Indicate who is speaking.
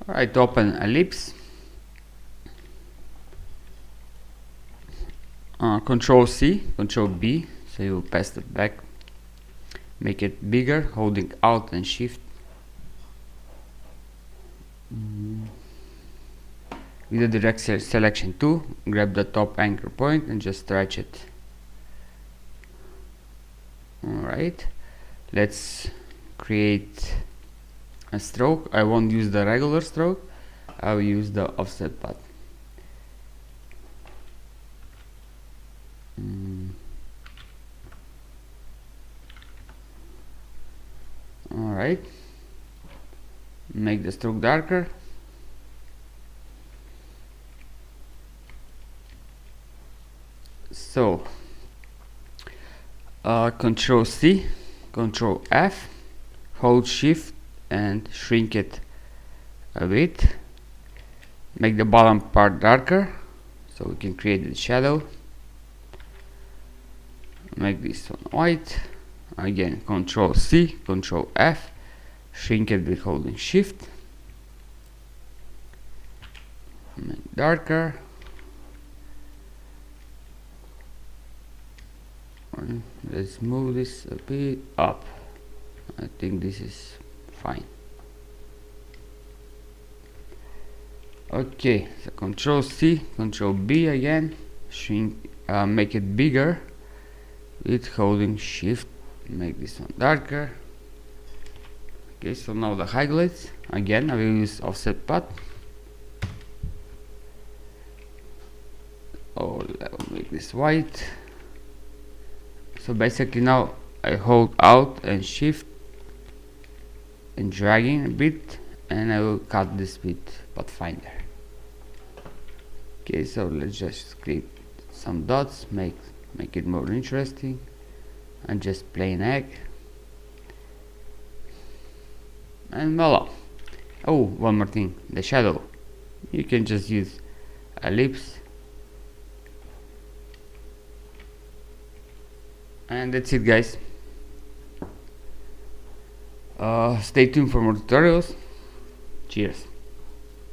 Speaker 1: Alright, open ellipse. Control C, Control B, so you paste it back. Make it bigger, holding Alt and Shift. With the direct selection tool, grab the top anchor point and just stretch it. Alright, let's create a stroke. I won't use the regular stroke, I'll use the offset path. Alright, make the stroke darker. So Control C, Control F, hold Shift and shrink it a bit. Make the bottom part darker so we can create the shadow. Make this one white. Again, Control C, Control F, shrink it with holding Shift. Make darker. Let's move this a bit up. I think this is fine. Okay, so Control C, Control B again, shrink, make it bigger with holding Shift. Make this one darker. Okay, so now the highlights. Again, I will use offset path. Oh, I'll make this white. So basically now I hold Alt and Shift and dragging a bit, and I will cut this with Pathfinder. Okay, so let's just create some dots, make it more interesting, and just plain egg, and voila. Oh, one more thing, the shadow. You can just use ellipse, and that's it, guys. Stay tuned for more tutorials. Cheers.